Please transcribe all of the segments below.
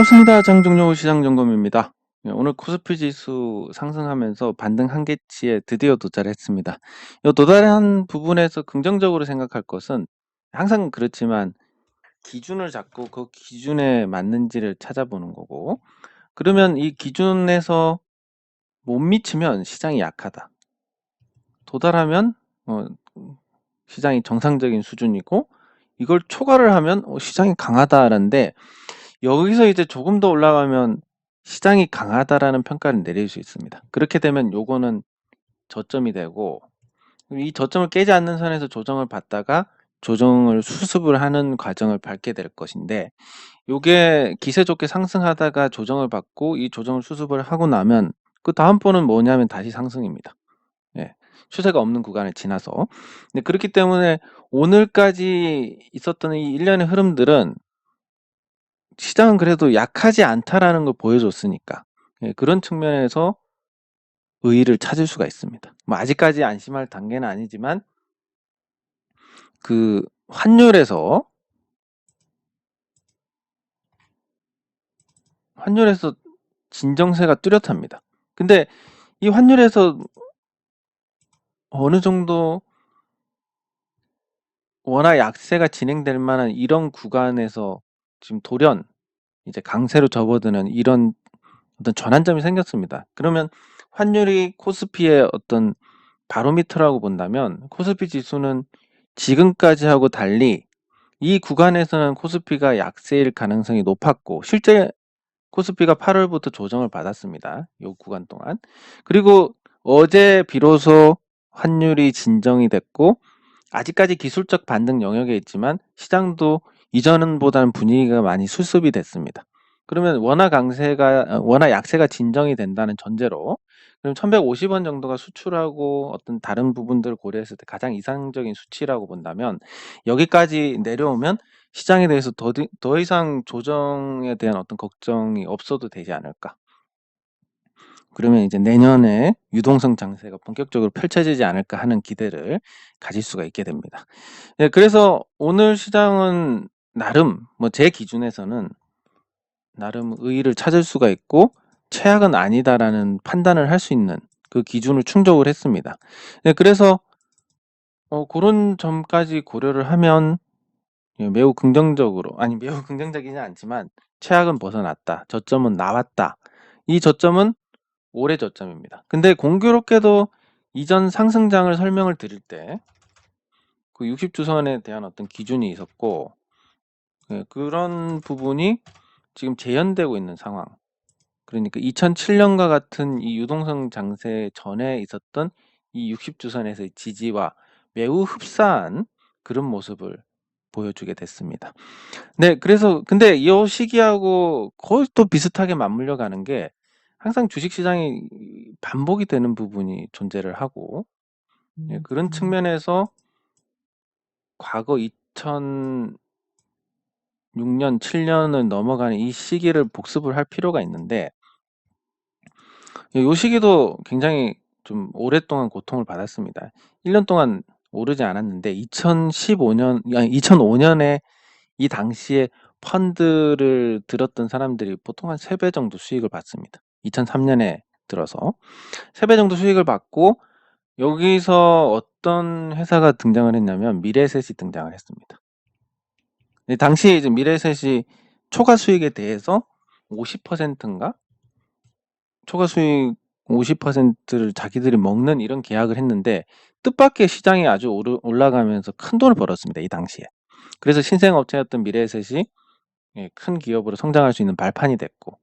반갑습니다. 장종료 시장점검입니다. 오늘 코스피 지수 상승하면서 반등 한계치에 드디어 도달을 했습니다. 이 도달한 부분에서 긍정적으로 생각할 것은 항상 그렇지만 기준을 잡고 그 기준에 맞는지를 찾아보는 거고, 그러면 이 기준에서 못 미치면 시장이 약하다. 도달하면 어, 시장이 정상적인 수준이고, 이걸 초과를 하면 시장이 강하다라는데, 여기서 이제 조금 더 올라가면 시장이 강하다라는 평가를 내릴 수 있습니다. 그렇게 되면 요거는 저점이 되고, 이 저점을 깨지 않는 선에서 조정을 받다가 조정을 수습을 하는 과정을 밟게 될 것인데, 요게 기세 좋게 상승하다가 조정을 받고 이 조정을 수습을 하고 나면 그 다음 번은 뭐냐면 다시 상승입니다. 예. 추세가 없는 구간을 지나서. 근데 그렇기 때문에 오늘까지 있었던 이 일련의 흐름들은 시장은 그래도 약하지 않다라는 걸 보여줬으니까, 예, 그런 측면에서 의의를 찾을 수가 있습니다. 뭐 아직까지 안심할 단계는 아니지만 그 환율에서 진정세가 뚜렷합니다. 근데 이 환율에서 어느 정도 워낙 약세가 진행될 만한 이런 구간에서 지금 돌연 이제 강세로 접어드는 이런 어떤 전환점이 생겼습니다. 그러면 환율이 코스피의 어떤 바로미터라고 본다면 코스피 지수는 지금까지 하고 달리 이 구간에서는 코스피가 약세일 가능성이 높았고, 실제 코스피가 8월부터 조정을 받았습니다. 이 구간 동안. 그리고 어제 비로소 환율이 진정이 됐고, 아직까지 기술적 반등 영역에 있지만 시장도 이전보다는 분위기가 많이 수습이 됐습니다. 그러면 워낙 약세가 진정이 된다는 전제로, 그럼 1150원 정도가 수출하고 어떤 다른 부분들을 고려했을 때 가장 이상적인 수치라고 본다면, 여기까지 내려오면 시장에 대해서 더 이상 조정에 대한 어떤 걱정이 없어도 되지 않을까. 그러면 이제 내년에 유동성 장세가 본격적으로 펼쳐지지 않을까 하는 기대를 가질 수가 있게 됩니다. 예, 그래서 오늘 시장은 나름 뭐 제 기준에서는 나름 의의를 찾을 수가 있고 최악은 아니다라는 판단을 할 수 있는 그 기준을 충족을 했습니다. 예, 그래서 그런 점까지 고려를 하면, 예, 매우 긍정적으로, 아니 매우 긍정적이지 않지만 최악은 벗어났다. 저점은 나왔다. 이 저점은 올해 저점입니다. 근데 공교롭게도 이전 상승장을 설명을 드릴 때 그 60주선에 대한 어떤 기준이 있었고, 예, 그런 부분이 지금 재현되고 있는 상황. 그러니까 2007년과 같은 이 유동성 장세 전에 있었던 이 60주선에서의 지지와 매우 흡사한 그런 모습을 보여주게 됐습니다. 네, 그래서 근데 이 시기하고 거의 또 비슷하게 맞물려 가는 게, 항상 주식시장이 반복이 되는 부분이 존재를 하고, 예, 그런 측면에서 과거 2006년, 7년을 넘어가는 이 시기를 복습을 할 필요가 있는데, 이 시기도 굉장히 좀 오랫동안 고통을 받았습니다. 1년 동안 오르지 않았는데 2005년에 이 당시에 펀드를 들었던 사람들이 보통 한 3배 정도 수익을 받습니다. 2003년에 들어서 3배 정도 수익을 받고, 여기서 어떤 회사가 등장을 했냐면 미래에셋이 등장을 했습니다. 당시에 이제 미래에셋이 초과 수익에 대해서 50%인가? 초과 수익 50%를 자기들이 먹는 이런 계약을 했는데, 뜻밖의 시장이 아주 올라가면서 큰 돈을 벌었습니다. 이 당시에. 그래서 신생업체였던 미래에셋이, 예, 큰 기업으로 성장할 수 있는 발판이 됐고,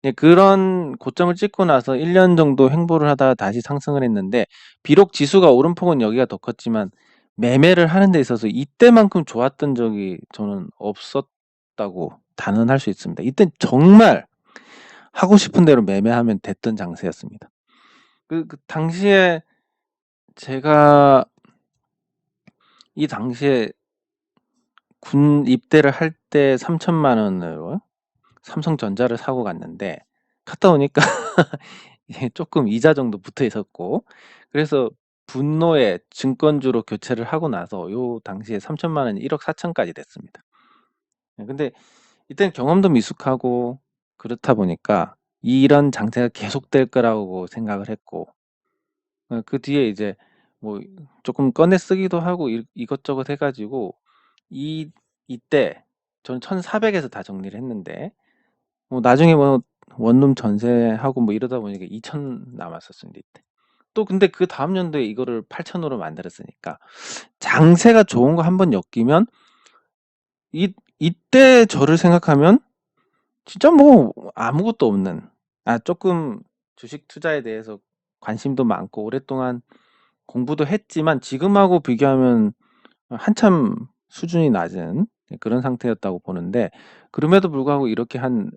예, 그런 고점을 찍고 나서 1년 정도 횡보를 하다가 다시 상승을 했는데, 비록 지수가 오름폭은 여기가 더 컸지만 매매를 하는 데 있어서 이때만큼 좋았던 적이 저는 없었다고 단언할 수 있습니다. 이때 정말 하고 싶은 대로 매매하면 됐던 장세였습니다. 그 당시에 제가 이 당시에 군 입대를 할 때 3천만 원으로 삼성전자를 사고 갔는데, 갔다 오니까 조금 이자 정도 붙어 있었고, 그래서 분노에 증권주로 교체를 하고 나서 요 당시에 3천만 원이 1억 4천까지 됐습니다. 근데 이때는 경험도 미숙하고 그렇다 보니까 이런 장세가 계속될 거라고 생각을 했고 그 뒤에 이제 뭐 조금 꺼내 쓰기도 하고 이것저것 해 가지고 이 이때 저는 1,400에서 다 정리를 했는데 뭐 나중에 뭐 원룸 전세하고 뭐 이러다 보니까 2,000 남았었습니다, 이때. 또 근데 그다음 연도에 이거를 8,000으로 만들었으니까 장세가 좋은 거 한번 엮이면 이때 저를 생각하면 진짜 뭐 아무것도 없는 조금 주식 투자에 대해서 관심도 많고 오랫동안 공부도 했지만 지금하고 비교하면 한참 수준이 낮은 그런 상태였다고 보는데 그럼에도 불구하고 이렇게 한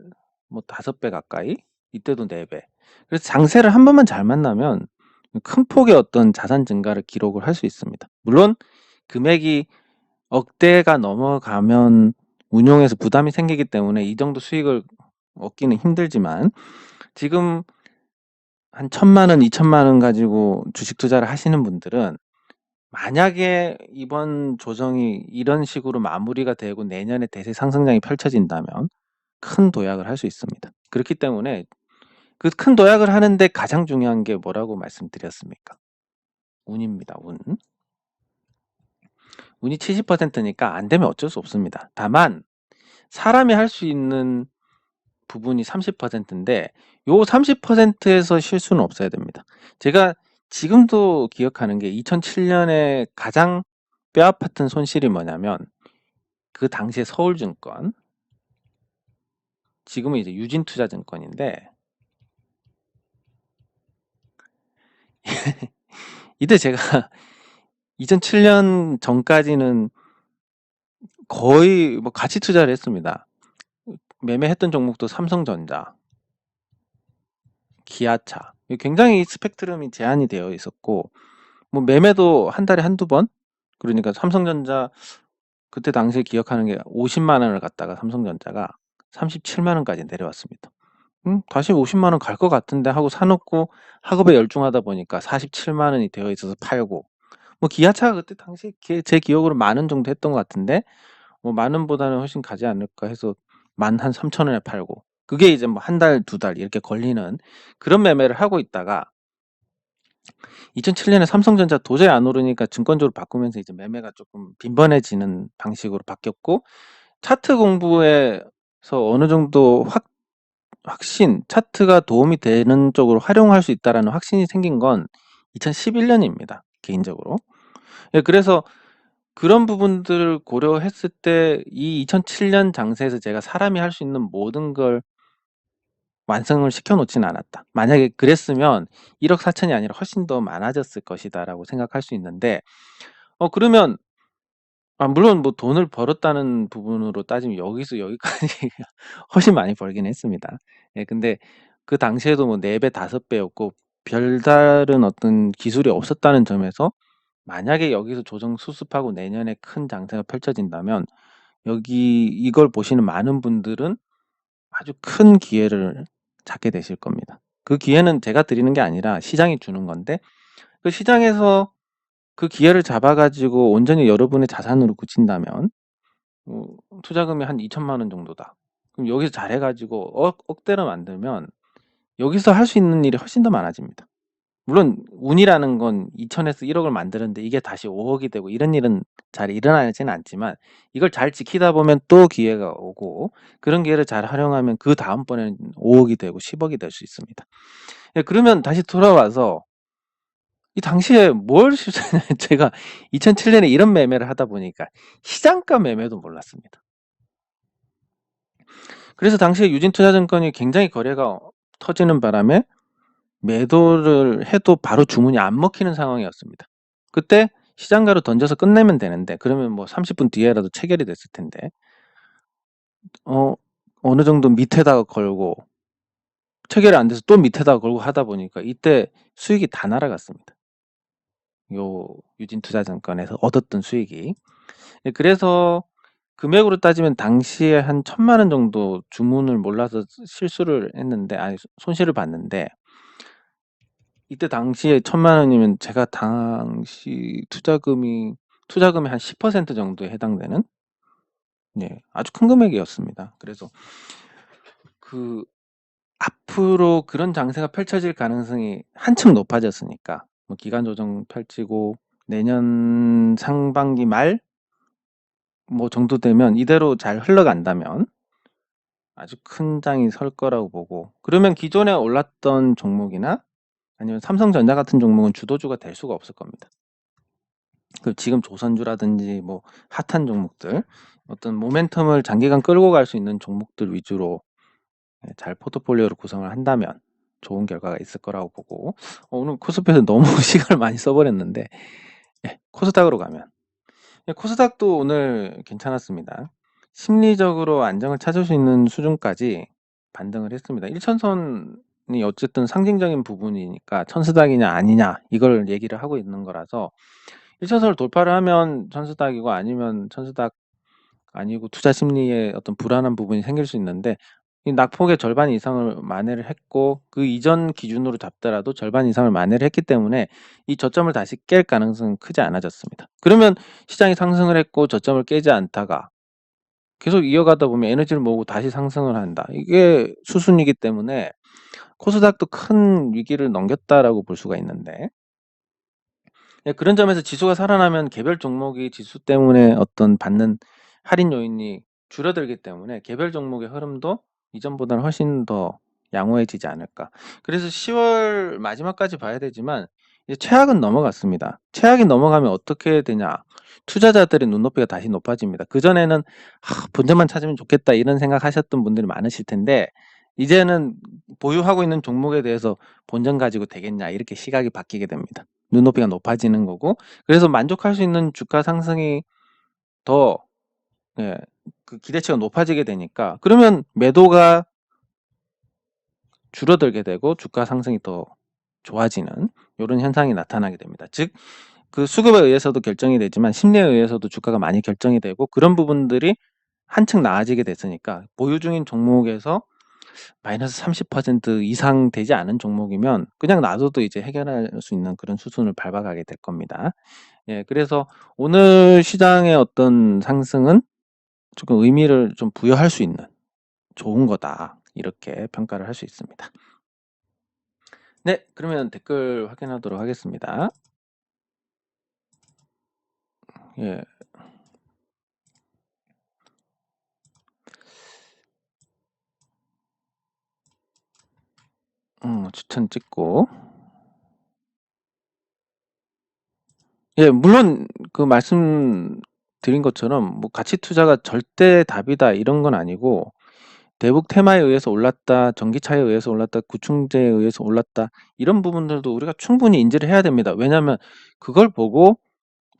뭐 5배 가까이 이때도 4배. 그래서 장세를 한 번만 잘 만나면 큰 폭의 어떤 자산 증가를 기록을 할 수 있습니다. 물론 금액이 억대가 넘어가면 운용에서 부담이 생기기 때문에 이 정도 수익을 얻기는 힘들지만 지금 한 1,000만 원, 2,000만 원 가지고 주식 투자를 하시는 분들은 만약에 이번 조정이 이런 식으로 마무리가 되고 내년에 대세 상승장이 펼쳐진다면 큰 도약을 할 수 있습니다. 그렇기 때문에 그 큰 도약을 하는데 가장 중요한 게 뭐라고 말씀드렸습니까? 운입니다. 운. 운이 70%니까 안 되면 어쩔 수 없습니다. 다만 사람이 할 수 있는 부분이 30%인데 요 30%에서 실수는 없어야 됩니다. 제가 지금도 기억하는 게 2007년에 가장 뼈아팠던 손실이 뭐냐면 그 당시에 서울증권, 지금은 이제 유진투자증권인데 이때 제가 2007년 전까지는 거의 뭐 같이 투자를 했습니다. 매매했던 종목도 삼성전자, 기아차. 굉장히 스펙트럼이 제한이 되어 있었고 뭐 매매도 한 달에 한두 번? 그러니까 삼성전자 그때 당시에 기억하는 게 50만 원을 갖다가 삼성전자가 37만 원까지 내려왔습니다. 다시 50만 원 갈 것 같은데 하고 사놓고 학업에 열중하다 보니까 47만 원이 되어 있어서 팔고 뭐 기아차가 그때 당시 제 기억으로 만 원 정도 했던 것 같은데 뭐 만 원보다는 훨씬 가지 않을까 해서 13,000원에 팔고 그게 이제 뭐 한 달, 두 달 이렇게 걸리는 그런 매매를 하고 있다가 2007년에 삼성전자 도저히 안 오르니까 증권주로 바꾸면서 이제 매매가 조금 빈번해지는 방식으로 바뀌었고 차트 공부에서 어느 정도 확신, 차트가 도움이 되는 쪽으로 활용할 수 있다라는 확신이 생긴 건 2011년입니다. 개인적으로. 예, 그래서 그런 부분들을 고려했을 때 이 2007년 장세에서 제가 사람이 할 수 있는 모든 걸 완성을 시켜 놓지는 않았다. 만약에 그랬으면 1억 4천이 아니라 훨씬 더 많아졌을 것이다라고 생각할 수 있는데 그러면 물론 뭐 돈을 벌었다는 부분으로 따지면 여기서 여기까지 훨씬 많이 벌긴 했습니다. 예, 근데 그 당시에도 뭐 4배, 5배였고 별다른 어떤 기술이 없었다는 점에서 만약에 여기서 조정 수습하고 내년에 큰 장세가 펼쳐진다면 이걸 보시는 많은 분들은 아주 큰 기회를 잡게 되실 겁니다. 그 기회는 제가 드리는 게 아니라 시장이 주는 건데 그 시장에서 그 기회를 잡아 가지고 온전히 여러분의 자산으로 굳힌다면 투자금이 한 2,000만 원 정도다. 그럼 여기서 잘해 가지고 억대로 만들면 여기서 할 수 있는 일이 훨씬 더 많아집니다. 물론 운이라는 건 2천에서 1억을 만드는데 이게 다시 5억이 되고 이런 일은 잘 일어나지는 않지만 이걸 잘 지키다 보면 또 기회가 오고 그런 기회를 잘 활용하면 그다음번에는 5억이 되고 10억이 될 수 있습니다. 예, 그러면 다시 돌아와서 이 당시에 뭘 제가 2007년에 이런 매매를 하다 보니까 시장가 매매도 몰랐습니다. 그래서 당시에 유진투자증권이 굉장히 거래가 터지는 바람에 매도를 해도 바로 주문이 안 먹히는 상황이었습니다. 그때 시장가로 던져서 끝내면 되는데 그러면 뭐 30분 뒤에라도 체결이 됐을 텐데 어느 정도 밑에다가 걸고 체결이 안 돼서 또 밑에다가 걸고 하다 보니까 이때 수익이 다 날아갔습니다. 요 유진투자증권에서 얻었던 수익이. 예, 그래서 금액으로 따지면 당시에 한 1,000만 원 정도 주문을 몰라서 실수를 했는데 손실을 봤는데 이때 당시에 1,000만 원이면 제가 당시 투자금의 한 10% 정도에 해당되는 아주 큰 금액이었습니다. 그래서 그 앞으로 그런 장세가 펼쳐질 가능성이 한층 높아졌으니까 뭐 기간 조정 펼치고 내년 상반기 말 뭐 정도 되면 이대로 잘 흘러간다면 아주 큰 장이 설 거라고 보고, 그러면 기존에 올랐던 종목이나 아니면 삼성전자 같은 종목은 주도주가 될 수가 없을 겁니다. 그 지금 조선주라든지 뭐 핫한 종목들, 어떤 모멘텀을 장기간 끌고 갈 수 있는 종목들 위주로 잘 포트폴리오를 구성을 한다면 좋은 결과가 있을 거라고 보고, 오늘 코스피에서 너무 시간을 많이 써버렸는데, 코스닥으로 가면, 코스닥도 오늘 괜찮았습니다. 심리적으로 안정을 찾을 수 있는 수준까지 반등을 했습니다. 1천선이 어쨌든 상징적인 부분이니까 천스닥이냐 아니냐 이걸 얘기를 하고 있는 거라서, 1천선을 돌파를 하면 천스닥이고 아니면 천스닥 아니고 투자 심리에 어떤 불안한 부분이 생길 수 있는데, 이 낙폭의 절반 이상을 만회를 했고 그 이전 기준으로 잡더라도 절반 이상을 만회를 했기 때문에 이 저점을 다시 깰 가능성은 크지 않아졌습니다. 그러면 시장이 상승을 했고 저점을 깨지 않다가 계속 이어가다 보면 에너지를 모으고 다시 상승을 한다. 이게 수순이기 때문에 코스닥도 큰 위기를 넘겼다라고 볼 수가 있는데, 그런 점에서 지수가 살아나면 개별 종목이 지수 때문에 어떤 받는 할인 요인이 줄어들기 때문에 개별 종목의 흐름도 이전보다는 훨씬 더 양호해지지 않을까. 그래서 10월 마지막까지 봐야 되지만 이제 최악은 넘어갔습니다. 최악이 넘어가면 어떻게 되냐? 투자자들의 눈높이가 다시 높아집니다. 그전에는 본전만 찾으면 좋겠다 이런 생각하셨던 분들이 많으실 텐데, 이제는 보유하고 있는 종목에 대해서 본전 가지고 되겠냐 이렇게 시각이 바뀌게 됩니다. 눈높이가 높아지는 거고, 그래서 만족할 수 있는 주가 상승이 더, 예, 그 기대치가 높아지게 되니까, 그러면 매도가 줄어들게 되고 주가 상승이 더 좋아지는 이런 현상이 나타나게 됩니다. 즉, 그 수급에 의해서도 결정이 되지만 심리에 의해서도 주가가 많이 결정이 되고, 그런 부분들이 한층 나아지게 됐으니까 보유 중인 종목에서 마이너스 30% 이상 되지 않은 종목이면 그냥 놔둬도 이제 해결할 수 있는 그런 수순을 밟아가게 될 겁니다. 그래서 오늘 시장의 어떤 상승은 조금 의미를 좀 부여할 수 있는 좋은 거다, 이렇게 평가를 할 수 있습니다. 네, 그러면 댓글 확인하도록 하겠습니다. 예. 추천 찍고. 물론 그 말씀드린 것처럼 뭐 가치 투자가 절대 답이다 이런 건 아니고, 대북 테마에 의해서 올랐다, 전기차에 의해서 올랐다, 구충제에 의해서 올랐다, 이런 부분들도 우리가 충분히 인지를 해야 됩니다. 왜냐하면 그걸 보고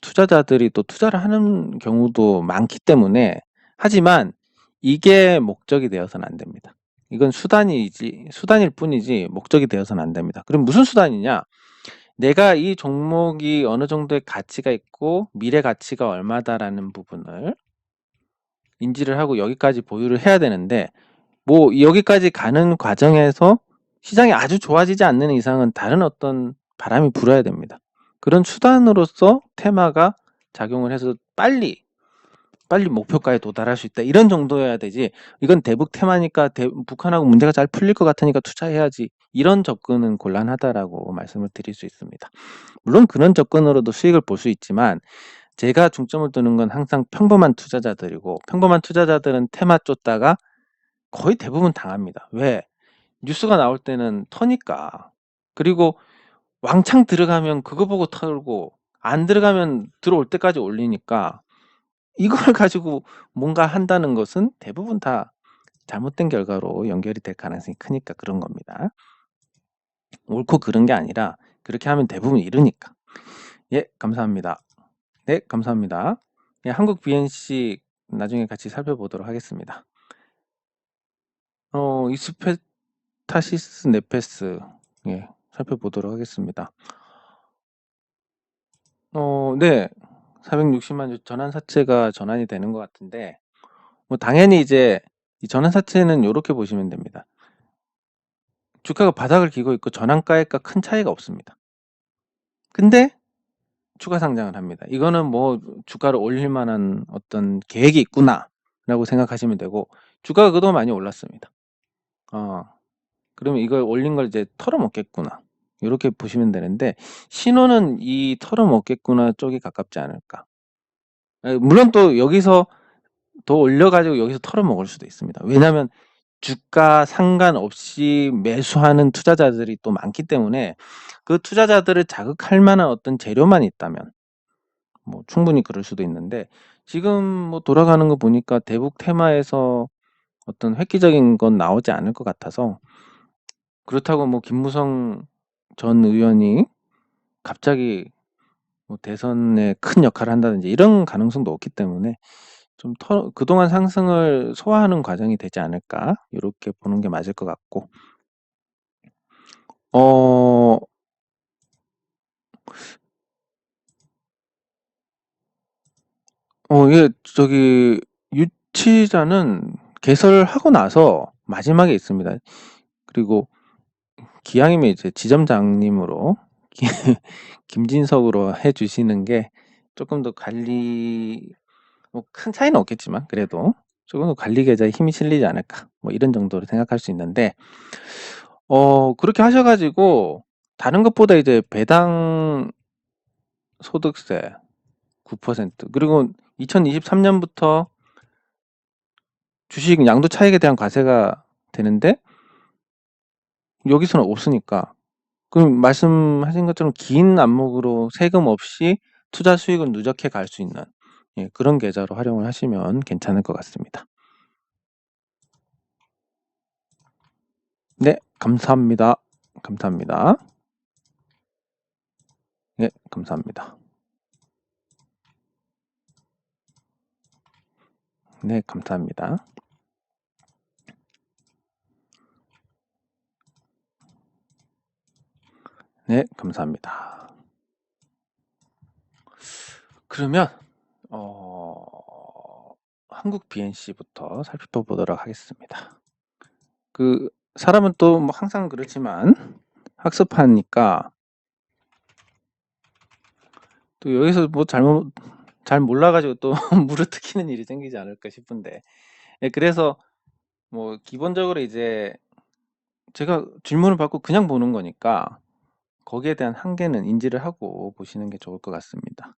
투자자들이 또 투자를 하는 경우도 많기 때문에. 하지만 이게 목적이 되어서는 안 됩니다. 이건 수단일 뿐이지 목적이 되어서는 안 됩니다. 그럼 무슨 수단이냐? 내가 이 종목이 어느 정도의 가치가 있고 미래 가치가 얼마다라는 부분을 인지를 하고 여기까지 보유를 해야 되는데, 뭐 여기까지 가는 과정에서 시장이 아주 좋아지지 않는 이상은 다른 어떤 바람이 불어야 됩니다. 그런 수단으로서 테마가 작용을 해서 빨리 목표가에 도달할 수 있다, 이런 정도여야 되지, 이건 대북 테마니까 북한하고 문제가 잘 풀릴 것 같으니까 투자해야지, 이런 접근은 곤란하다라고 말씀을 드릴 수 있습니다. 물론 그런 접근으로도 수익을 볼 수 있지만, 제가 중점을 두는 건 항상 평범한 투자자들이고, 평범한 투자자들은 테마 쫓다가 거의 대부분 당합니다. 왜? 뉴스가 나올 때는 터니까. 그리고 왕창 들어가면 그거 보고 털고, 안 들어가면 들어올 때까지 올리니까, 이걸 가지고 뭔가 한다는 것은 대부분 다 잘못된 결과로 연결이 될 가능성이 크니까 그런 겁니다. 옳고 그른 게 아니라 그렇게 하면 대부분 이르니까. 감사합니다. 네, 감사합니다. 한국 BNC 나중에 같이 살펴보도록 하겠습니다. 이스페타시스 네페스, 살펴보도록 하겠습니다. 네, 460만 주 전환사채가 전환이 되는 것 같은데, 뭐 당연히 이제 이 전환사채는 이렇게 보시면 됩니다. 주가가 바닥을 기고 있고 전환가액과 큰 차이가 없습니다. 근데 추가 상장을 합니다. 이거는 뭐 주가를 올릴 만한 어떤 계획이 있구나 라고 생각하시면 되고, 주가가 그동안 많이 올랐습니다. 어, 그러면 이걸 올린 걸 이제 털어먹겠구나. 이렇게 보시면 되는데, 신호는 이 털어먹겠구나 쪽이 가깝지 않을까. 물론 또 여기서 더 올려가지고 여기서 털어먹을 수도 있습니다. 왜냐하면 주가 상관없이 매수하는 투자자들이 또 많기 때문에 그 투자자들을 자극할 만한 어떤 재료만 있다면 뭐 충분히 그럴 수도 있는데, 지금 뭐 돌아가는 거 보니까 대북 테마에서 어떤 획기적인 건 나오지 않을 것 같아서, 그렇다고 뭐 김무성 전 의원이 갑자기 뭐 대선에 큰 역할을 한다든지 이런 가능성도 없기 때문에 좀 그동안 상승을 소화하는 과정이 되지 않을까, 이렇게 보는 게 맞을 것 같고. 어, 예, 저기 유치자는 개설하고 나서 마지막에 있습니다. 그리고 기왕이면 이제 지점장님으로 김진석으로 해주시는 게 조금 더 관리, 뭐 큰 차이는 없겠지만 그래도 조금 더 관리 계좌에 힘이 실리지 않을까, 뭐 이런 정도로 생각할 수 있는데, 그렇게 하셔가지고 다른 것보다 이제 배당 소득세 9%, 그리고 2023년부터 주식 양도 차익에 대한 과세가 되는데 여기서는 없으니까, 그럼 말씀하신 것처럼 긴 안목으로 세금 없이 투자 수익을 누적해 갈 수 있는, 예, 그런 계좌로 활용을 하시면 괜찮을 것 같습니다. 네, 감사합니다. 감사합니다. 네, 감사합니다. 네, 감사합니다. 네, 감사합니다. 그러면 한국 BNC부터 살펴보도록 하겠습니다. 그 사람은 또 뭐 항상 그렇지만 학습하니까 또 여기서 뭐 잘 몰라가지고 또 물어뜯기는 일이 생기지 않을까 싶은데, 예, 그래서 뭐 기본적으로 이제 제가 질문을 받고 그냥 보는 거니까 거기에 대한 한계는 인지를 하고 보시는 게 좋을 것 같습니다.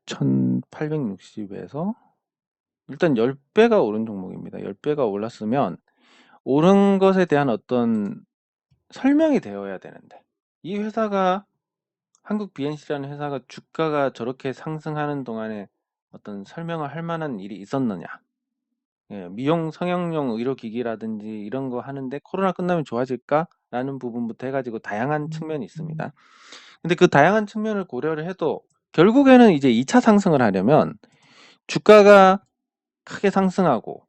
6,860에서 일단 10배가 오른 종목입니다. 10배가 올랐으면 오른 것에 대한 어떤 설명이 되어야 되는데, 이 회사가, 한국 BNC라는 회사가 주가가 저렇게 상승하는 동안에 어떤 설명을 할 만한 일이 있었느냐. 예, 미용 성형용 의료기기라든지 이런 거 하는데 코로나 끝나면 좋아질까라는 부분부터 해가지고 다양한 측면이 있습니다. 근데 그 다양한 측면을 고려를 해도 결국에는 이제 2차 상승을 하려면 주가가 크게 상승하고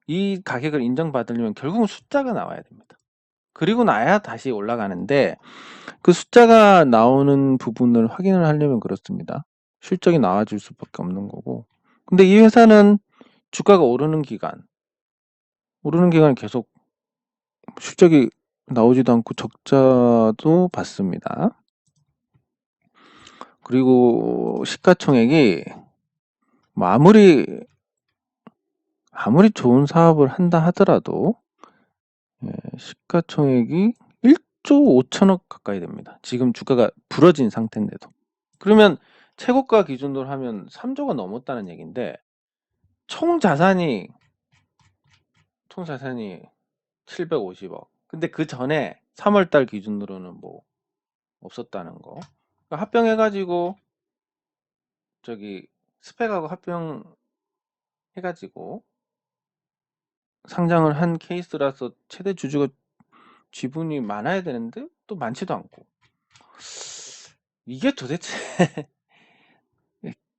이 가격을 인정받으려면 결국은 숫자가 나와야 됩니다. 그리고 나야 다시 올라가는데, 그 숫자가 나오는 부분을 확인을 하려면 그렇습니다. 실적이 나와줄 수밖에 없는 거고. 근데 이 회사는 주가가 오르는 기간 계속 실적이 나오지도 않고 적자도 봤습니다. 그리고 시가총액이 뭐 아무리 좋은 사업을 한다 하더라도, 예, 시가총액이 1조 5천억 가까이 됩니다. 지금 주가가 부러진 상태인데도. 그러면 최고가 기준으로 하면 3조가 넘었다는 얘기인데, 총 자산이 750억. 근데 그 전에 3월달 기준으로는 뭐 없었다는 거. 그러니까 합병해가지고 저기 스펙하고 합병해가지고 상장을 한 케이스라서 최대 주주가 지분이 많아야 되는데 또 많지도 않고, 이게 도대체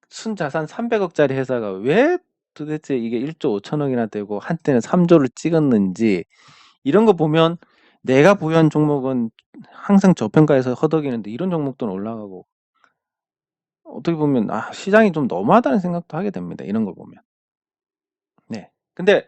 순자산 300억짜리 회사가 왜 도대체 이게 1조 5천억이나 되고 한때는 3조를 찍었는지, 이런 거 보면 내가 보유한 종목은 항상 저평가에서 허덕이는데 이런 종목들은 올라가고, 어떻게 보면 시장이 좀 너무하다는 생각도 하게 됩니다. 이런 걸 보면. 네. 근데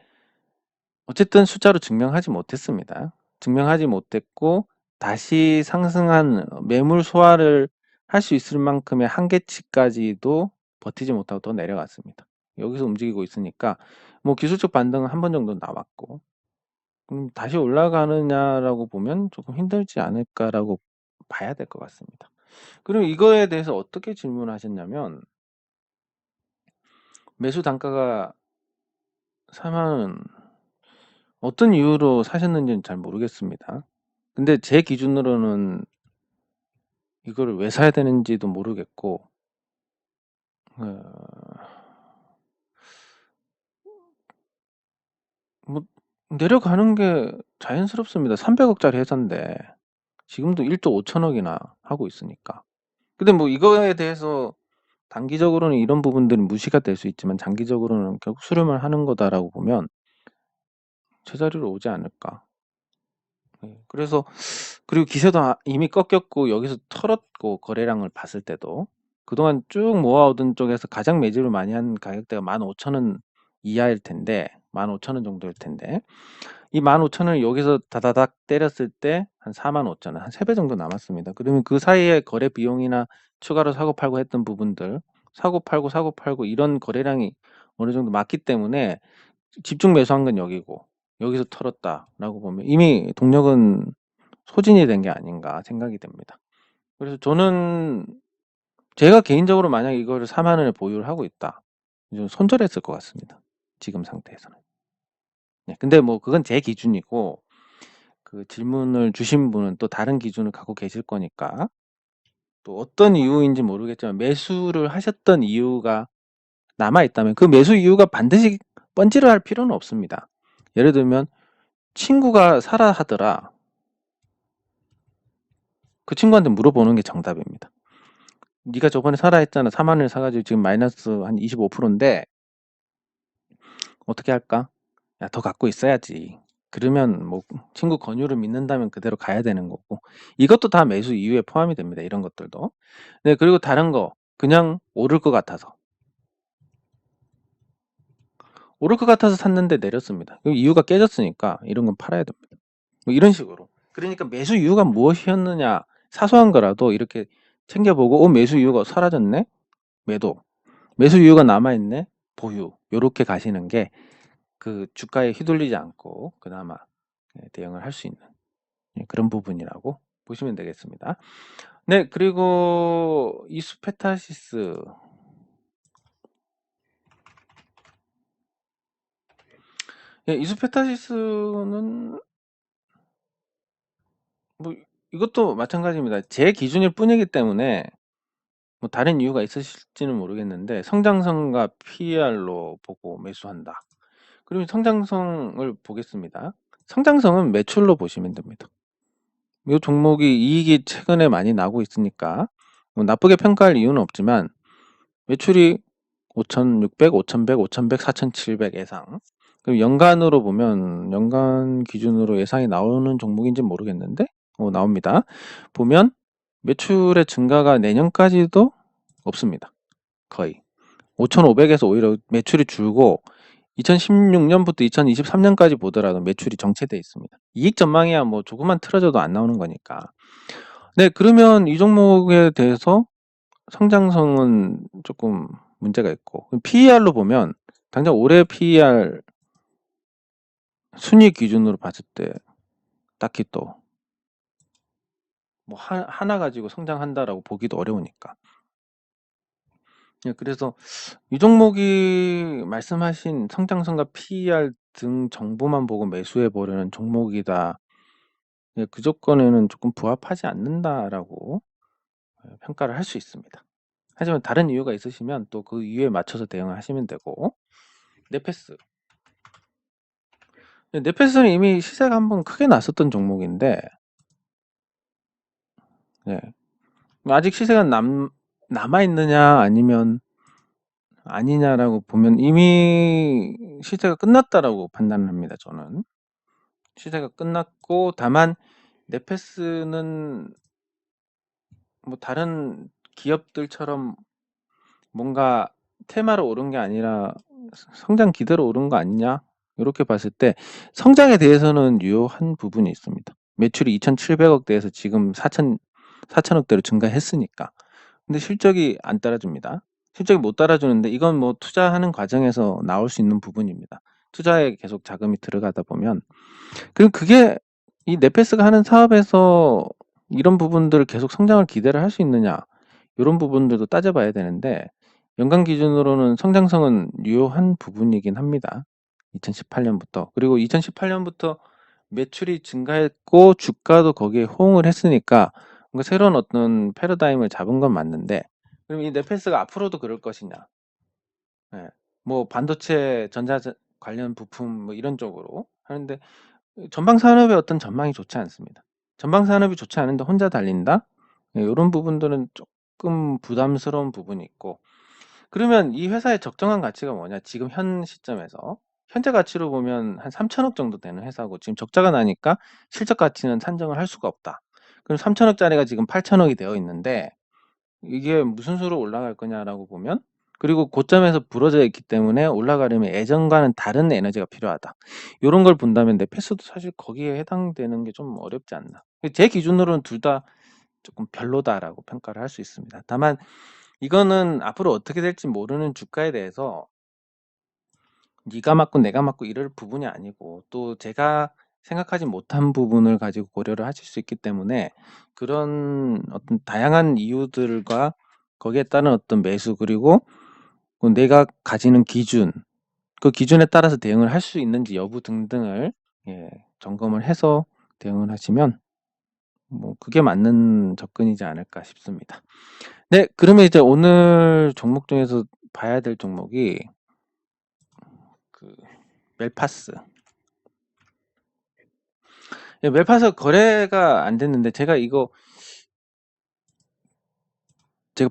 어쨌든 숫자로 증명하지 못했습니다. 증명하지 못했고 다시 상승한 매물 소화를 할 수 있을 만큼의 한계치까지도 버티지 못하고 또 내려갔습니다. 여기서 움직이고 있으니까 뭐 기술적 반등은 한 번 정도 나왔고, 다시 올라가느냐라고 보면 조금 힘들지 않을까라고 봐야 될 것 같습니다. 그리고 이거에 대해서 어떻게 질문하셨냐면 매수 단가가 4만 어떤 이유로 사셨는지는 잘 모르겠습니다. 근데 제 기준으로는 이거를 왜 사야 되는지도 모르겠고 뭐 내려가는 게 자연스럽습니다. 300억짜리 회사인데 지금도 1조 5천억이나 하고 있으니까. 근데 뭐 이거에 대해서 단기적으로는 이런 부분들은 무시가 될 수 있지만 장기적으로는 결국 수렴을 하는 거다라고 보면 제자리로 오지 않을까. 그래서 그리고 기세도 이미 꺾였고 여기서 털었고 거래량을 봤을 때도 그동안 쭉 모아오던 쪽에서 가장 매집을 많이 한 가격대가 15,000원 이하일 텐데 15,000원 정도일 텐데 이 15,000원을 여기서 다다닥 때렸을 때 한 45,000원, 한 3배 정도 남았습니다. 그러면 그 사이에 거래 비용이나 추가로 사고 팔고 했던 부분들 사고 팔고 이런 거래량이 어느 정도 맞기 때문에 집중 매수한 건 여기고 여기서 털었다라고 보면 이미 동력은 소진이 된 게 아닌가 생각이 됩니다. 그래서 저는 제가 개인적으로 만약 이거를 4만 원에 보유를 하고 있다. 좀 손절했을 것 같습니다. 지금 상태에서는. 네, 근데 뭐 그건 제 기준이고 그 질문을 주신 분은 또 다른 기준을 갖고 계실 거니까 또 어떤 이유인지 모르겠지만 매수를 하셨던 이유가 남아 있다면 그 매수 이유가 반드시 번지를 할 필요는 없습니다. 예를 들면 친구가 사라 하더라. 그 친구한테 물어보는 게 정답입니다. 네가 저번에 사라 했잖아. 4만 원을 사가지고 지금 마이너스 한 25%인데 어떻게 할까? 야, 더 갖고 있어야지. 그러면 뭐 친구 권유를 믿는다면 그대로 가야 되는 거고 이것도 다 매수 이유에 포함이 됩니다. 이런 것들도. 네, 그리고 다른 거 그냥 오를 것 같아서 샀는데 내렸습니다. 이유가 깨졌으니까 이런 건 팔아야 됩니다. 뭐 이런 식으로. 그러니까 매수 이유가 무엇이었느냐 사소한 거라도 이렇게 챙겨보고 매수 이유가 사라졌네? 매도. 매수 이유가 남아있네? 보유. 요렇게 가시는 게 그 주가에 휘둘리지 않고 그나마 대응을 할 수 있는 그런 부분이라고 보시면 되겠습니다. 네, 그리고 이수페타시스 이수페타시스는 뭐 이것도 마찬가지입니다. 제 기준일 뿐이기 때문에 뭐 다른 이유가 있으실지는 모르겠는데 성장성과 PER로 보고 매수한다. 그러면 성장성을 보겠습니다. 성장성은 매출로 보시면 됩니다. 이 종목이 이익이 최근에 많이 나고 있으니까 뭐 나쁘게 평가할 이유는 없지만 매출이 5,600, 5,100, 5,100, 4,700 예상. 그럼 연간으로 보면 연간 기준으로 예상이 나오는 종목인지 모르겠는데 나옵니다. 보면 매출의 증가가 내년까지도 없습니다. 거의 5,500에서 오히려 매출이 줄고 2016년부터 2023년까지 보더라도 매출이 정체돼 있습니다. 이익 전망이야 뭐 조금만 틀어져도 안 나오는 거니까. 네, 그러면 이 종목에 대해서 성장성은 조금 문제가 있고 PER로 보면 당장 올해 PER 순위 기준으로 봤을 때 딱히 또 뭐 하나 가지고 성장한다라고 보기도 어려우니까. 그래서 이 종목이 말씀하신 성장성과 PER 등 정보만 보고 매수해 보려는 종목이다. 그 조건에는 조금 부합하지 않는다라고 평가를 할 수 있습니다. 하지만 다른 이유가 있으시면 또 그 이유에 맞춰서 대응을 하시면 되고 네페스. 네페스는 이미 시세가 한번 크게 났었던 종목인데 네. 아직 시세가 남아있느냐 아니면 아니냐라고 보면 이미 시세가 끝났다라고 판단을 합니다. 저는. 시세가 끝났고 다만 네페스는 뭐 다른 기업들처럼 뭔가 테마로 오른 게 아니라 성장 기대로 오른 거 아니냐? 이렇게 봤을 때 성장에 대해서는 유효한 부분이 있습니다. 매출이 2,700억대에서 지금 4천억대로 증가했으니까. 근데 실적이 안 따라줍니다. 실적이 못 따라주는데 이건 뭐 투자하는 과정에서 나올 수 있는 부분입니다. 투자에 계속 자금이 들어가다 보면 그리고 그게 이 넷패스가 하는 사업에서 이런 부분들을 계속 성장을 기대를 할 수 있느냐 요런 부분들도 따져봐야 되는데 연간 기준으로는 성장성은 유효한 부분이긴 합니다. 2018년부터. 그리고 2018년부터 매출이 증가했고 주가도 거기에 호응을 했으니까 뭔가 새로운 어떤 패러다임을 잡은 건 맞는데 그럼 이 넷패스가 앞으로도 그럴 것이냐? 예. 뭐 반도체 전자 관련 부품 뭐 이런 쪽으로 하는데 전방 산업의 어떤 전망이 좋지 않습니다. 전방 산업이 좋지 않은데 혼자 달린다? 예, 요런 부분들은 조금 부담스러운 부분이 있고 그러면 이 회사의 적정한 가치가 뭐냐? 지금 현 시점에서 현재 가치로 보면 한 3천억 정도 되는 회사고 지금 적자가 나니까 실적 가치는 산정을 할 수가 없다. 그럼 3천억짜리가 지금 8천억이 되어 있는데 이게 무슨 수로 올라갈 거냐라고 보면 그리고 고점에서 부러져 있기 때문에 올라가려면 예전과는 다른 에너지가 필요하다. 요런 걸 본다면 넷패스도 사실 거기에 해당되는 게 좀 어렵지 않나. 제 기준으로는 둘 다 조금 별로다라고 평가를 할 수 있습니다. 다만 이거는 앞으로 어떻게 될지 모르는 주가에 대해서 네가 맞고 내가 맞고 이럴 부분이 아니고 또 제가 생각하지 못한 부분을 가지고 고려를 하실 수 있기 때문에 그런 어떤 다양한 이유들과 거기에 따른 어떤 매수 그리고 그 내가 가지는 기준 그 기준에 따라서 대응을 할 수 있는지 여부 등등을 예, 점검을 해서 대응을 하시면 뭐 그게 맞는 접근이지 않을까 싶습니다. 네, 그러면 이제 오늘 종목 중에서 봐야 될 종목이 그 멜파스. 예, 멜파스 거래가 안 됐는데 제가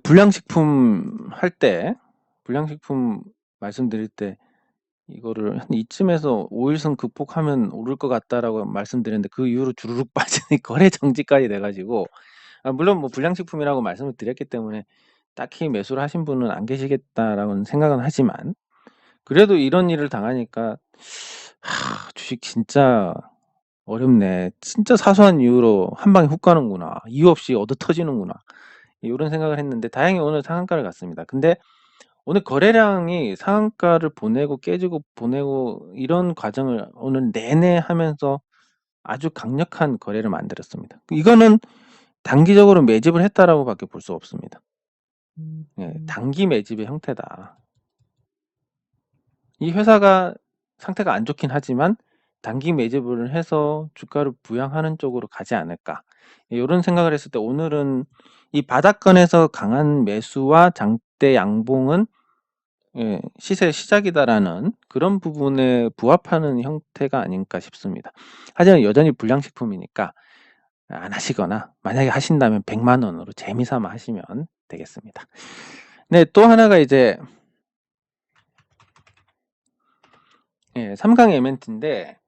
불량식품 할 때 불량식품 말씀드릴 때 이거를 한 이쯤에서 5일선 극복하면 오를 것 같다라고 말씀드렸는데 그 이후로 주르륵 빠지니 거래 정지까지 돼가지고 물론 뭐 불량식품이라고 말씀을 드렸기 때문에 딱히 매수를 하신 분은 안 계시겠다라고는 생각은 하지만 그래도 이런 일을 당하니까 주식 진짜 어렵네. 진짜 사소한 이유로 한 방에 훅 가는구나. 이유 없이 얻어 터지는구나. 이런 생각을 했는데 다행히 오늘 상한가를 갔습니다. 근데 오늘 거래량이 상한가를 보내고 깨지고 보내고 이런 과정을 오늘 내내 하면서 아주 강력한 거래를 만들었습니다. 이거는 단기적으로 매집을 했다라고 밖에 볼 수 없습니다. 예, 단기 매집의 형태다. 이 회사가 상태가 안 좋긴 하지만 단기 매집을 해서 주가를 부양하는 쪽으로 가지 않을까. 이런 생각을 했을 때 오늘은 이 바닥권에서 강한 매수와 장대 양봉은 예, 시세의 시작이다라는 그런 부분에 부합하는 형태가 아닌가 싶습니다. 하지만 여전히 불량식품이니까 안 하시거나 만약에 하신다면 100만 원으로 재미삼아 하시면 되겠습니다. 네, 또 하나가 이제 예, 3강 에멘트인데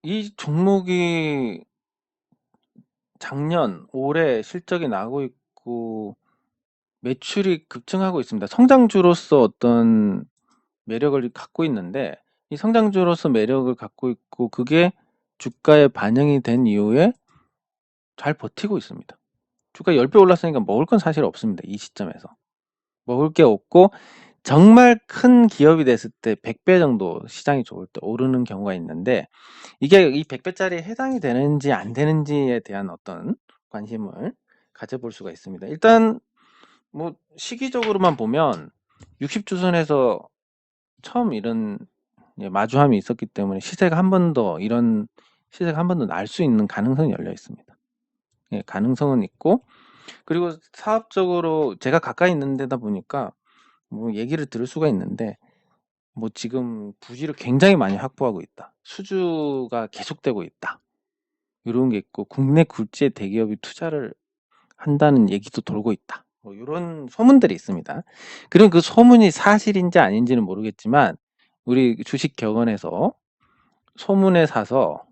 이 종목이 작년, 올해 실적이 나고 있고 매출이 급증하고 있습니다. 성장주로서 어떤 매력을 갖고 있는데 이 성장주로서 매력을 갖고 있고 그게 주가에 반영이 된 이후에 잘 버티고 있습니다. 주가 10배 올랐으니까 먹을 건 사실 없습니다. 이 시점에서. 먹을 게 없고 정말 큰 기업이 됐을 때 100배 정도 시장이 좋을 때 오르는 경우가 있는데 이게 이 100배짜리에 해당이 되는지 안 되는지에 대한 어떤 관심을 가져볼 수가 있습니다. 일단 뭐 시기적으로만 보면 60주선에서 처음 이런 마주함이 있었기 때문에 시세가 한 번 더 이런 시세가 한 번 더 날 수 있는 가능성이 열려 있습니다. 예, 가능성은 있고 그리고 사업적으로 제가 가까이 있는 데다 보니까 뭐 얘기를 들을 수가 있는데 뭐 지금 부지를 굉장히 많이 확보하고 있다. 수주가 계속되고 있다. 이런 게 있고 국내 굴지의 대기업이 투자를 한다는 얘기도 돌고 있다. 뭐 이런 소문들이 있습니다. 그럼 그 소문이 사실인지 아닌지는 모르겠지만 우리 주식 격언에서 소문에 사서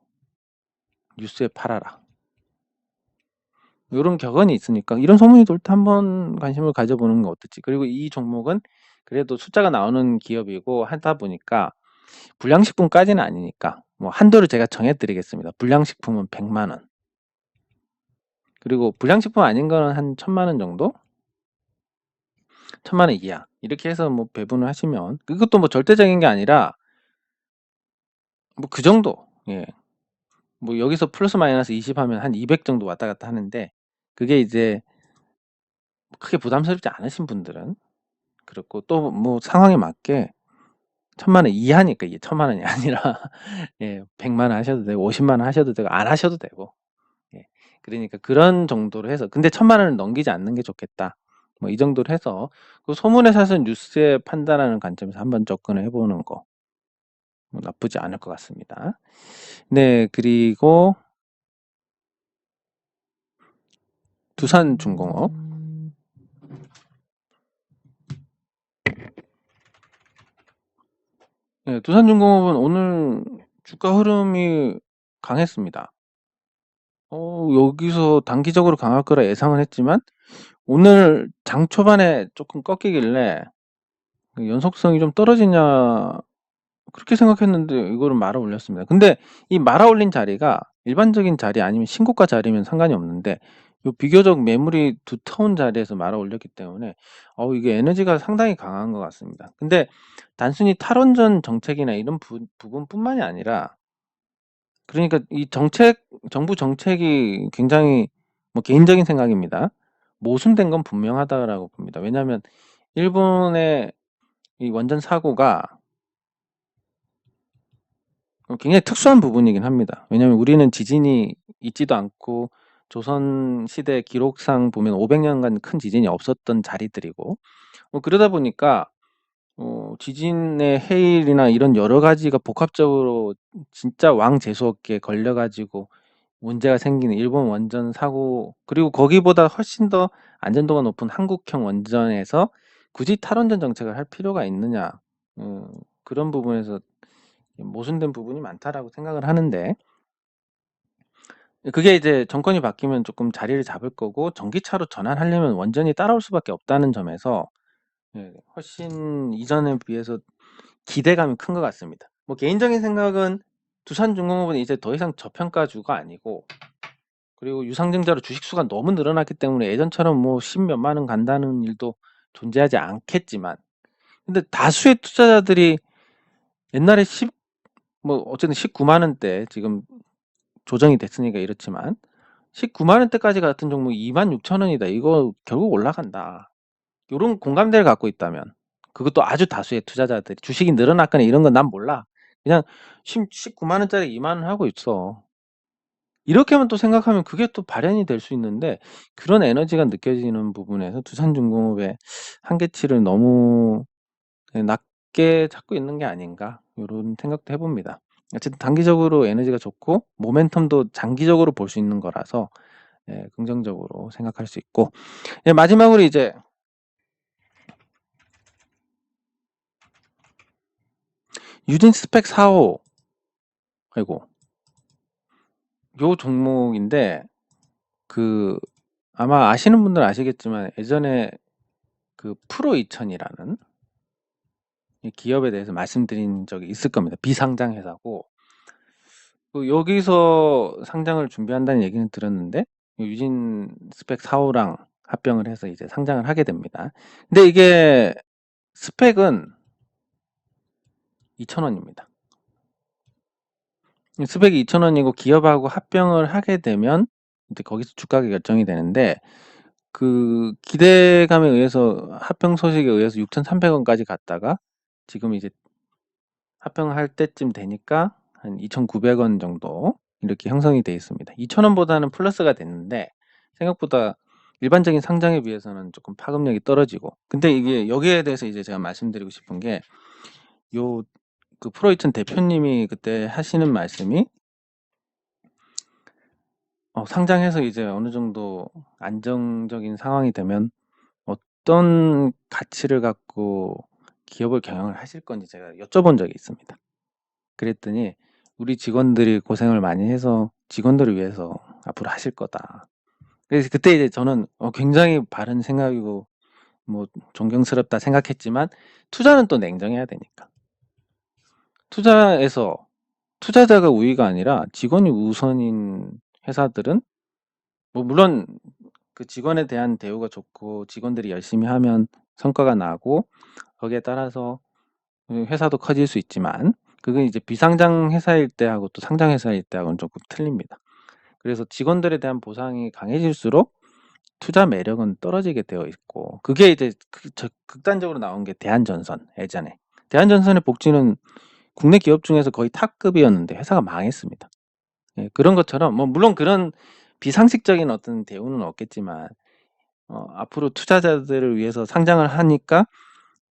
뉴스에 팔아라. 이런 격언이 있으니까 이런 소문이 돌 때 한번 관심을 가져보는 건 어떨지. 그리고 이 종목은 그래도 숫자가 나오는 기업이고 하다 보니까 불량식품까지는 아니니까 뭐 한도를 제가 정해드리겠습니다. 불량식품은 100만 원. 그리고 불량식품 아닌 거는 한 1000만 원 정도? 1000만 원 이하. 이렇게 해서 뭐 배분을 하시면 그것도 뭐 절대적인 게 아니라 뭐 그 정도. 예. 뭐 여기서 플러스 마이너스 20 하면 한 200 정도 왔다 갔다 하는데 그게 이제 크게 부담스럽지 않으신 분들은 그렇고 또 뭐 상황에 맞게 1,000,000원 이하니까 이게 1,000,000 원이 아니라 예 1,000,000원 하셔도 되고 50만 원 하셔도 되고 안 하셔도 되고 예 그러니까 그런 정도로 해서 근데 1,000,000 원을 넘기지 않는 게 좋겠다. 뭐 이 정도로 해서 그 소문의 사실 뉴스에 판단하는 관점에서 한번 접근을 해 보는 거 뭐 나쁘지 않을 것 같습니다. 네 그리고 두산중공업. 예, 두산중공업은 오늘 주가 흐름이 강했습니다. 여기서 단기적으로 강할 거라 예상은 했지만 오늘 장 초반에 조금 꺾이길래 그 연속성이 좀 떨어지냐 그렇게 생각했는데 이거를 말아 올렸습니다. 근데 이 말아 올린 자리가 일반적인 자리 아니면 신고가 자리면 상관이 없는데 요 비교적 매물이 두터운 자리에서 말아 올렸기 때문에 이게 에너지가 상당히 강한 것 같습니다. 근데 단순히 탈원전 정책이나 이런 부분뿐만이 아니라 그러니까 이 정부 정책이 굉장히 뭐 개인적인 생각입니다. 모순된 건 분명하다라고 봅니다. 왜냐하면 일본의 이 원전 사고가 굉장히 특수한 부분이긴 합니다. 왜냐하면 우리는 지진이 있지도 않고 조선 시대 기록상 보면 500년간 큰 지진이 없었던 자리들이고 그러다 보니까 지진의 해일이나 이런 여러 가지가 복합적으로 진짜 왕재수 없게 걸려 가지고 문제가 생기는 일본 원전 사고 그리고 거기보다 훨씬 더 안전도가 높은 한국형 원전에서 굳이 탈원전 정책을 할 필요가 있느냐. 그런 부분에서 모순된 부분이 많다라고 생각을 하는데 그게 이제 정권이 바뀌면 조금 자리를 잡을 거고 전기차로 전환하려면 원전이 따라올 수밖에 없다는 점에서 훨씬 이전에 비해서 기대감이 큰 것 같습니다. 뭐 개인적인 생각은 두산중공업은 이제 더 이상 저평가주가 아니고 그리고 유상증자로 주식 수가 너무 늘어났기 때문에 예전처럼 뭐 10 몇만 원 간다는 일도 존재하지 않겠지만 근데 다수의 투자자들이 옛날에 뭐 어쨌든 19만 원대 지금 조정이 됐으니까 이렇지만 19만 원대까지 같은 종목이 26,000 원이다. 이거 결국 올라간다. 요런 공감대를 갖고 있다면 그것도 아주 다수의 투자자들이 주식이 늘어났거나 이런 건 난 몰라. 그냥 19만 원짜리 2만 원 하고 있어. 이렇게만 또 생각하면 그게 또 발현이 될 수 있는데 그런 에너지가 느껴지는 부분에서 두산중공업의 한계치를 너무 낮게 잡고 있는 게 아닌가 요런 생각도 해 봅니다. 어쨌든 단기적으로 에너지가 좋고 모멘텀도 장기적으로 볼 수 있는 거라서 긍정적으로 생각할 수 있고 마지막으로 이제 유진 스펙 4호 아이고 요 종목인데 그 아마 아시는 분들은 아시겠지만 예전에 그 프로 2000이라는 이 기업에 대해서 말씀드린 적이 있을 겁니다. 비상장 회사고 여기서 상장을 준비한다는 얘기는 들었는데 유진 스펙 4호랑 합병을 해서 이제 상장을 하게 됩니다. 근데 이게 스펙은 2,000원입니다. 스펙이 2,000원이고 기업하고 합병을 하게 되면 이제 거기서 주가가 결정이 되는데 그 기대감에 의해서 합병 소식에 의해서 6,300원까지 갔다가 지금 이제 합병할 때쯤 되니까 한 2,900원 정도 이렇게 형성이 돼 있습니다. 2,000원보다는 플러스가 됐는데 생각보다 일반적인 상장에 비해서는 조금 파급력이 떨어지고 근데 이게 여기에 대해서 이제 제가 말씀드리고 싶은 게 요 그 프로2000 대표님이 그때 하시는 말씀이 상장해서 이제 어느 정도 안정적인 상황이 되면 어떤 가치를 갖고 기업을 경영을 하실 건지 제가 여쭤본 적이 있습니다. 그랬더니 "우리 직원들이 고생을 많이 해서 직원들을 위해서 앞으로 하실 거다." 그래서 그때 이제 저는 굉장히 바른 생각이고 뭐 존경스럽다 생각했지만 투자는 또 냉정해야 되니까. 투자에서 투자자가 우위가 아니라 직원이 우선인 회사들은 뭐 물론 그 직원에 대한 대우가 좋고 직원들이 열심히 하면 성과가 나고 거기에 따라서 회사도 커질 수 있지만 그건 이제 비상장 회사일 때하고 또 상장 회사일 때하고는 조금 틀립니다. 그래서 직원들에 대한 보상이 강해질수록 투자 매력은 떨어지게 되어 있고, 그게 이제 극단적으로 나온 게 대한전선, 예전에. 대한전선의 복지는 국내 기업 중에서 거의 탑급이었는데 회사가 망했습니다. 예, 그런 것처럼 뭐 물론 그런 비상식적인 어떤 대우는 없겠지만 앞으로 투자자들을 위해서 상장을 하니까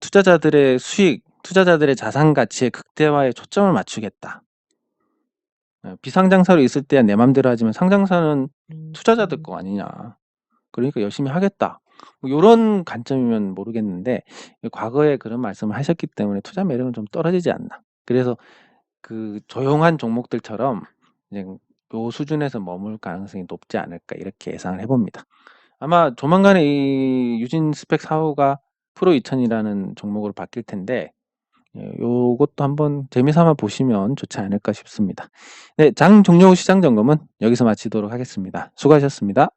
투자자들의 수익, 투자자들의 자산 가치의 극대화에 초점을 맞추겠다. 비상장사로 있을 때야 내 맘대로 하지만 상장사는 투자자들 거 아니냐. 그러니까 열심히 하겠다. 뭐 요런 관점이면 모르겠는데 과거에 그런 말씀을 하셨기 때문에 투자 매력은 좀 떨어지지 않나. 그래서 그 조용한 종목들처럼 그냥 요 수준에서 머물 가능성이 높지 않을까 이렇게 예상을 해봅니다. 아마 조만간에 이 유진 스펙 4호가 프로 2000이라는 종목으로 바뀔 텐데 요것도 한번 재미삼아 보시면 좋지 않을까 싶습니다. 네, 장 종료 후 시장 점검은 여기서 마치도록 하겠습니다. 수고하셨습니다.